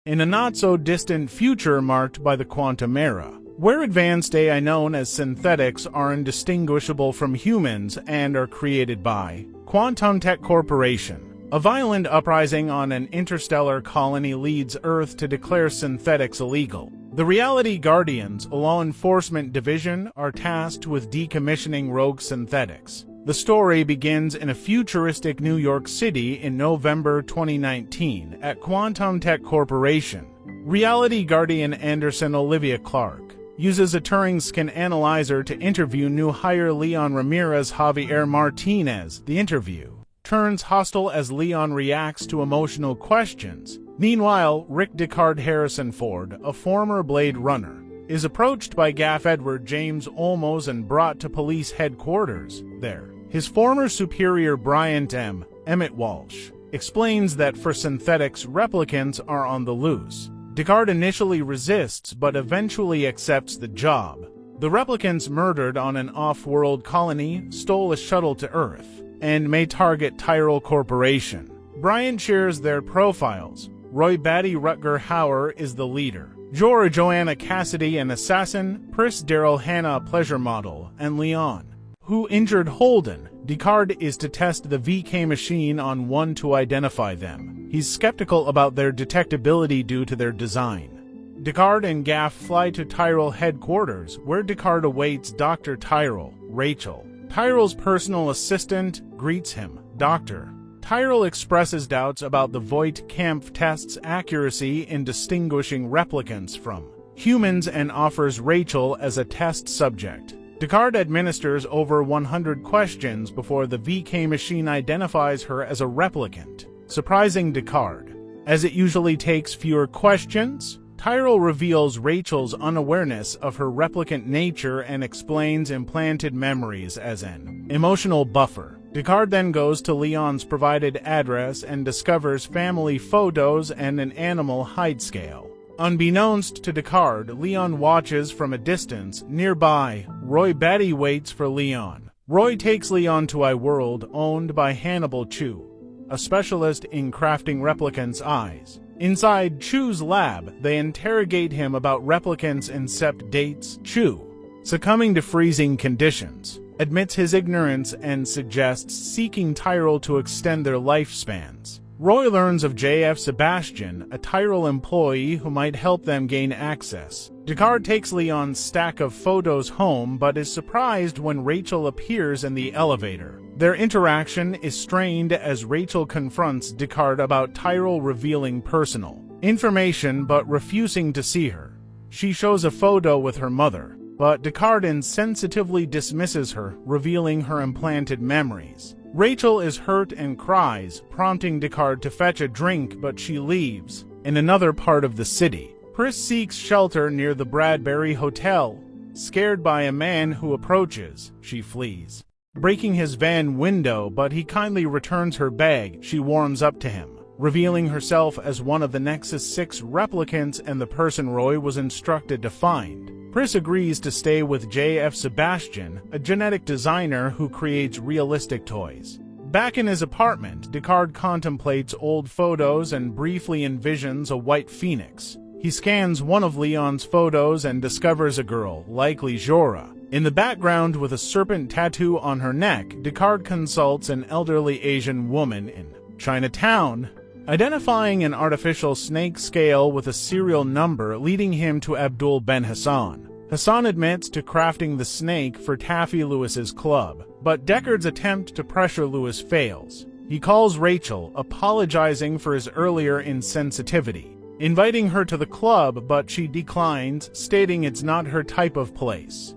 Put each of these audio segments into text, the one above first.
in a not-so-distant future marked by the quantum era, where advanced AI known as synthetics are indistinguishable from humans and are created by Quantum Tech Corporation. A violent uprising on an interstellar colony leads Earth to declare synthetics illegal. The Reality Guardians, a law enforcement division, are tasked with decommissioning rogue synthetics. The story begins in a futuristic New York City in November 2019 at Quantum Tech Corporation. Reality Guardian Anderson Olivia Clark uses a Turing skin analyzer to interview new hire Leon Ramirez Javier Martinez. The interview turns hostile as Leon reacts to emotional questions. Meanwhile, Rick Deckard Harrison Ford, a former Blade Runner, is approached by Gaff Edward James Olmos and brought to police headquarters. There, his former superior Bryant Emmett Walsh explains that for synthetics, replicants are on the loose. Deckard initially resists but eventually accepts the job. The replicants murdered on an off-world colony stole a shuttle to Earth and may target Tyrell Corporation. Bryant shares their profiles. Roy Batty Rutger Hauer is the leader. Jorah Joanna Cassidy, an assassin. Pris Daryl Hannah, a pleasure model. And Leon, who injured Holden. Deckard is to test the VK machine on one to identify them. He's skeptical about their detectability due to their design. Deckard and Gaff fly to Tyrell headquarters, where Deckard awaits Dr. Tyrell, Rachel. Tyrell's personal assistant, greets him. Doctor. Tyrell expresses doubts about the Voight-Kampff test's accuracy in distinguishing replicants from humans and offers Rachel as a test subject. Deckard administers over 100 questions before the VK machine identifies her as a replicant, surprising Deckard. As it usually takes fewer questions, Tyrell reveals Rachel's unawareness of her replicant nature and explains implanted memories as an emotional buffer. Deckard then goes to Leon's provided address and discovers family photos and an animal hide scale. Unbeknownst to Deckard, Leon watches from a distance. Nearby, Roy Batty waits for Leon. Roy takes Leon to a world owned by Hannibal Chu, a specialist in crafting replicants' eyes. Inside Chu's lab, they interrogate him about replicants' incept dates. Chu, succumbing to freezing conditions, admits his ignorance and suggests seeking Tyrell to extend their lifespans. Roy learns of J.F. Sebastian, a Tyrell employee who might help them gain access. Deckard takes Leon's stack of photos home but is surprised when Rachel appears in the elevator. Their interaction is strained as Rachel confronts Deckard about Tyrell revealing personal information but refusing to see her. She shows a photo with her mother, but Deckard insensitively dismisses her, revealing her implanted memories. Rachel is hurt and cries, prompting Deckard to fetch a drink, but she leaves. In another part of the city, Pris seeks shelter near the Bradbury Hotel. Scared by a man who approaches, she flees, breaking his van window, but he kindly returns her bag. She warms up to him, revealing herself as one of the Nexus 6 replicants and the person Roy was instructed to find. Pris agrees to stay with J.F. Sebastian, a genetic designer who creates realistic toys. Back in his apartment, Deckard contemplates old photos and briefly envisions a white phoenix. He scans one of Leon's photos and discovers a girl, likely Jorah. In the background, with a serpent tattoo on her neck, Deckard consults an elderly Asian woman in Chinatown, identifying an artificial snake scale with a serial number, leading him to Abdul Ben Hassan. Hassan admits to crafting the snake for Taffy Lewis's club, but Deckard's attempt to pressure Lewis fails. He calls Rachel, apologizing for his earlier insensitivity, inviting her to the club, but she declines, stating it's not her type of place.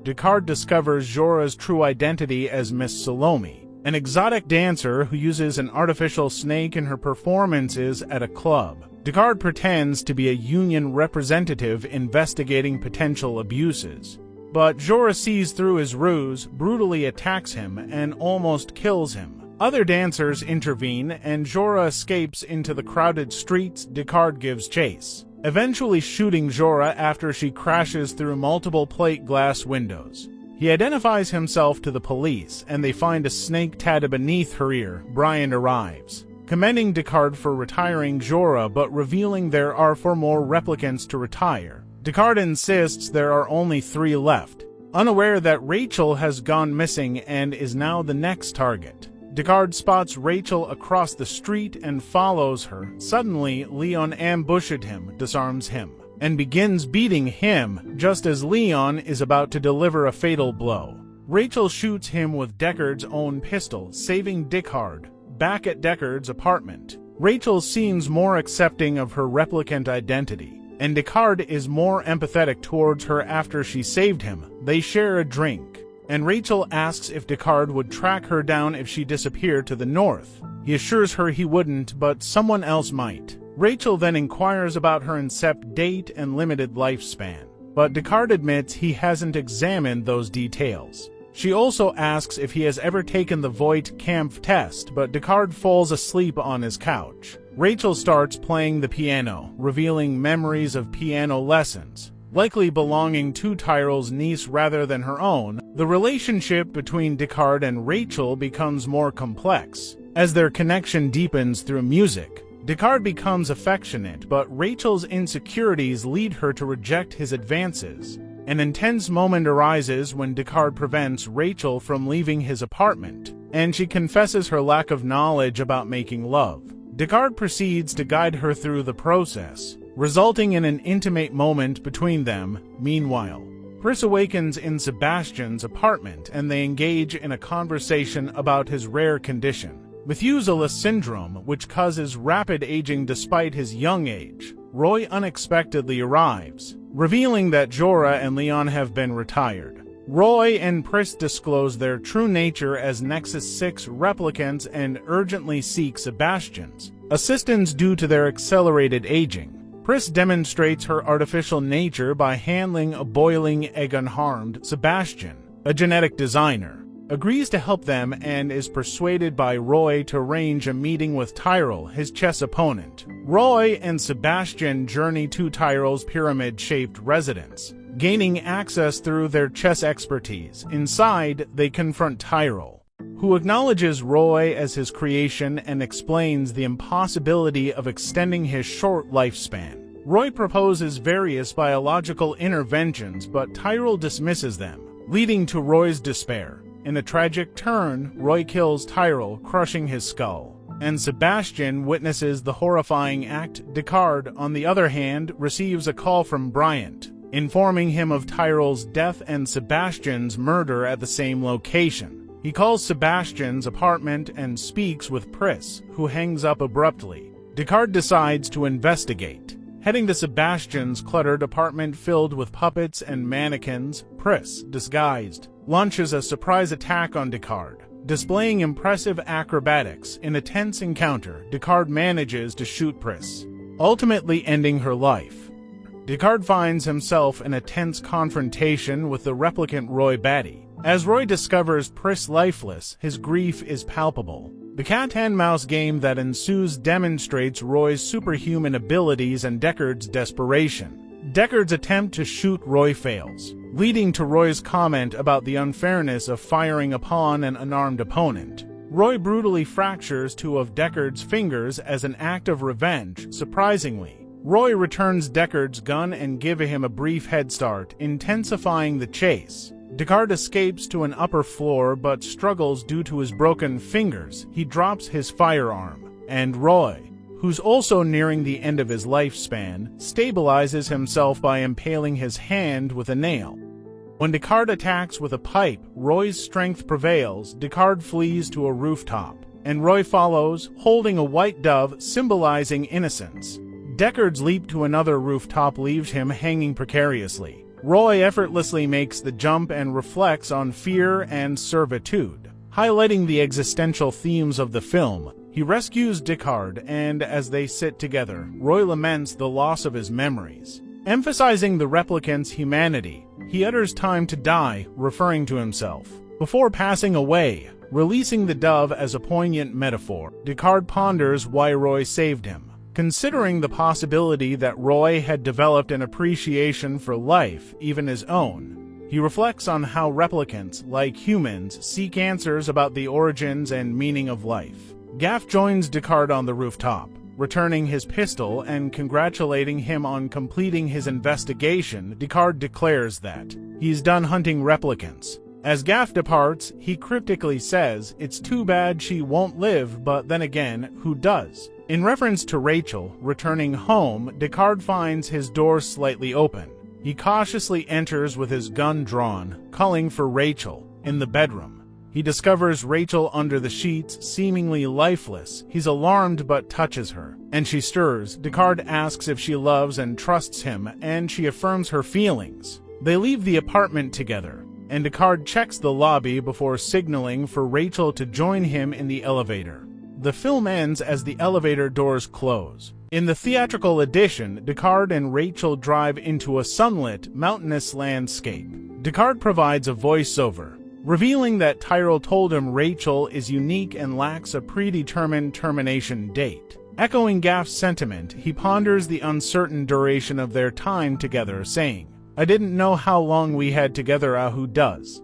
Deckard discovers Jorah's true identity as Miss Salome, an exotic dancer who uses an artificial snake in her performances at a club. Deckard pretends to be a union representative investigating potential abuses, but Jorah sees through his ruse, brutally attacks him, and almost kills him. Other dancers intervene, and Jorah escapes into the crowded streets. Deckard gives chase, eventually shooting Jorah after she crashes through multiple plate glass windows. He identifies himself to the police, and they find a snake tatted beneath her ear. Brian arrives, commending Descartes for retiring Jorah but revealing there are 4 more replicants to retire. Descartes insists there are only 3 left, unaware that Rachel has gone missing and is now the next target. Descartes spots Rachel across the street and follows her. Suddenly, Leon ambushes him, disarms him, and begins beating him just as Leon is about to deliver a fatal blow. Rachel shoots him with Deckard's own pistol, saving Descartes. Back at Deckard's apartment, Rachel seems more accepting of her replicant identity, and Descartes is more empathetic towards her after she saved him. They share a drink, and Rachel asks if Descartes would track her down if she disappeared to the north. He assures her he wouldn't, but someone else might. Rachel then inquires about her incept date and limited lifespan, but Descartes admits he hasn't examined those details. She also asks if he has ever taken the Voight-Kampff test, but Descartes falls asleep on his couch. Rachel starts playing the piano, revealing memories of piano lessons, likely belonging to Tyrell's niece rather than her own. The relationship between Descartes and Rachel becomes more complex, as their connection deepens through music. Descartes becomes affectionate, but Rachel's insecurities lead her to reject his advances. An intense moment arises when Descartes prevents Rachel from leaving his apartment, and she confesses her lack of knowledge about making love. Descartes proceeds to guide her through the process, resulting in an intimate moment between them. Meanwhile, Pris awakens in Sebastian's apartment and they engage in a conversation about his rare condition, Methuselah syndrome, which causes rapid aging despite his young age. Roy unexpectedly arrives, revealing that Jorah and Leon have been retired. Roy and Pris disclose their true nature as Nexus 6 replicants and urgently seek Sebastian's assistance due to their accelerated aging. Pris demonstrates her artificial nature by handling a boiling egg unharmed. Sebastian, a genetic designer, agrees to help them and is persuaded by Roy to arrange a meeting with Tyrell, his chess opponent. Roy and Sebastian journey to Tyrell's pyramid-shaped residence, gaining access through their chess expertise. Inside, they confront Tyrell, who acknowledges Roy as his creation and explains the impossibility of extending his short lifespan. Roy proposes various biological interventions, but Tyrell dismisses them, leading to Roy's despair. In a tragic turn, Roy kills Tyrell, crushing his skull, and Sebastian witnesses the horrifying act. Descartes, on the other hand, receives a call from Bryant, informing him of Tyrell's death and Sebastian's murder at the same location. He calls Sebastian's apartment and speaks with Pris, who hangs up abruptly. Descartes decides to investigate. Heading to Sebastian's cluttered apartment filled with puppets and mannequins, Pris, disguised, launches a surprise attack on Descartes. Displaying impressive acrobatics in a tense encounter, Descartes manages to shoot Pris, ultimately ending her life. Descartes finds himself in a tense confrontation with the replicant Roy Batty. As Roy discovers Pris lifeless, his grief is palpable. The cat-and-mouse game that ensues demonstrates Roy's superhuman abilities and Deckard's desperation. Deckard's attempt to shoot Roy fails, leading to Roy's comment about the unfairness of firing upon an unarmed opponent. Roy brutally fractures 2 of Deckard's fingers as an act of revenge. Surprisingly, Roy returns Deckard's gun and gives him a brief head start, intensifying the chase. Descartes escapes to an upper floor but struggles due to his broken fingers. He drops his firearm, and Roy, who's also nearing the end of his lifespan, stabilizes himself by impaling his hand with a nail. When Descartes attacks with a pipe, Roy's strength prevails. Descartes flees to a rooftop, and Roy follows, holding a white dove symbolizing innocence. Deckard's leap to another rooftop leaves him hanging precariously. Roy effortlessly makes the jump and reflects on fear and servitude, highlighting the existential themes of the film. He rescues Descartes, and as they sit together, Roy laments the loss of his memories. Emphasizing the replicant's humanity, he utters "time to die," referring to himself, before passing away, releasing the dove as a poignant metaphor. Descartes ponders why Roy saved him. Considering the possibility that Roy had developed an appreciation for life, even his own, he reflects on how replicants, like humans, seek answers about the origins and meaning of life. Gaff joins Descartes on the rooftop, returning his pistol and congratulating him on completing his investigation. Descartes declares that he's done hunting replicants. As Gaff departs, he cryptically says, "It's too bad she won't live, but then again, who does?" In reference to Rachel returning home, Descartes finds his door slightly open. He cautiously enters with his gun drawn, calling for Rachel in the bedroom. He discovers Rachel under the sheets, seemingly lifeless. He's alarmed but touches her, and she stirs. Descartes asks if she loves and trusts him, and she affirms her feelings. They leave the apartment together, and Descartes checks the lobby before signaling for Rachel to join him in the elevator. The film ends as the elevator doors close. In the theatrical edition, Descartes and Rachel drive into a sunlit, mountainous landscape. Descartes provides a voiceover, revealing that Tyrell told him Rachel is unique and lacks a predetermined termination date. Echoing Gaff's sentiment, he ponders the uncertain duration of their time together, saying, "I didn't know how long we had together, who does?"